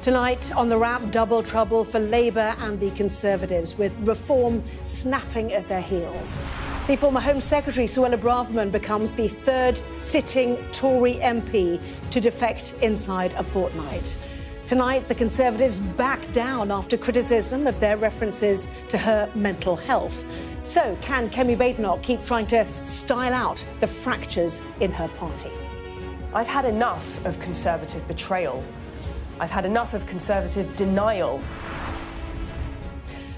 Tonight on the wrap, double trouble for Labour and the Conservatives, with Reform snapping at their heels. The former Home Secretary, Suella Braverman, becomes the third sitting Tory MP to defect inside a fortnight. Tonight, the Conservatives back down after criticism of their references to her mental health. So, can Kemi Badenoch keep trying to style out the fractures in her party? I've had enough of Conservative betrayal. I've had enough of Conservative denial.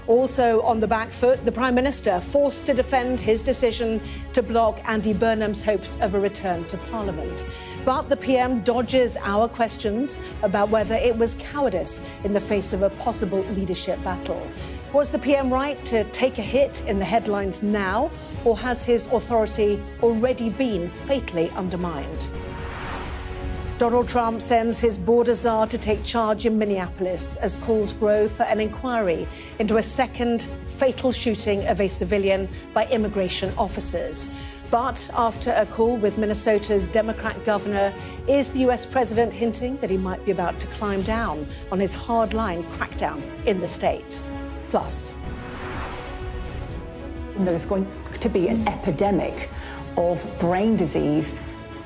Also on the back foot, the Prime Minister forced to defend his decision to block Andy Burnham's hopes of a return to Parliament. But the PM dodges our questions about whether it was cowardice in the face of a possible leadership battle. Was the PM right to take a hit in the headlines now, or has his authority already been fatally undermined? Donald Trump sends his border czar to take charge in Minneapolis as calls grow for an inquiry into a second fatal shooting of a civilian by immigration officers. But after a call with Minnesota's Democrat governor, is the US president hinting that he might be about to climb down on his hardline crackdown in the state? Plus, there's going to be an epidemic of brain disease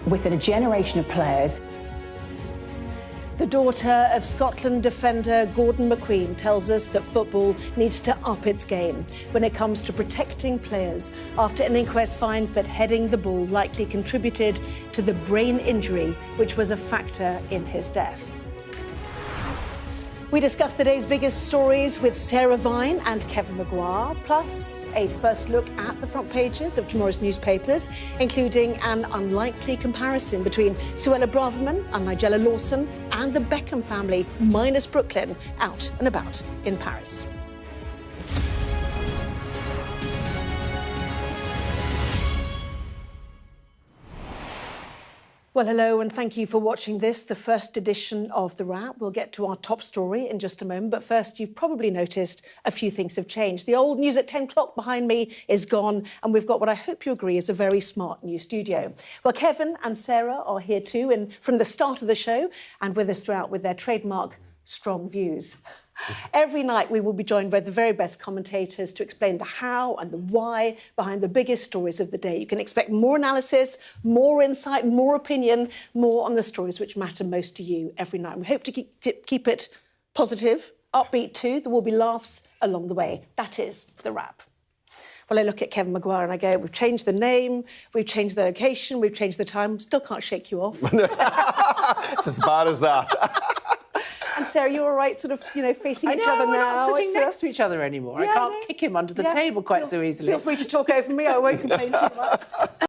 within a generation of players. The daughter of Scotland defender Gordon McQueen tells us that football needs to up its game when it comes to protecting players after an inquest finds that heading the ball likely contributed to the brain injury which was a factor in his death. We discuss the day's biggest stories with Sarah Vine and Kevin Maguire, plus a first look at the front pages of tomorrow's newspapers, including an unlikely comparison between Suella Braverman and Nigella Lawson and the Beckham family, minus Brooklyn, out and about in Paris. Well, hello, and thank you for watching this, the first edition of The Wrap. We'll get to our top story in just a moment, but first, you've probably noticed a few things have changed. The old News at 10 clock behind me is gone, and we've got what I hope you agree is a very smart new studio. Well, Kevin and Sarah are here too, and from the start of the show, and with us throughout with their trademark strong views. Every night we will be joined by the very best commentators to explain the how and the why behind the biggest stories of the day. You can expect more analysis, more insight, more opinion, more on the stories which matter most to you every night. We hope to keep it positive, upbeat too. There will be laughs along the way. That is The Wrap. Well, I look at Kevin Maguire and I go, we've changed the name, we've changed the location, we've changed the time. Still can't shake you off. It's as bad as that. And Sarah, you're all right, sort of, facing each other now. We're not sitting next to each other anymore. I can't kick him under the table quite so easily. Feel free to talk over me. I won't complain too much.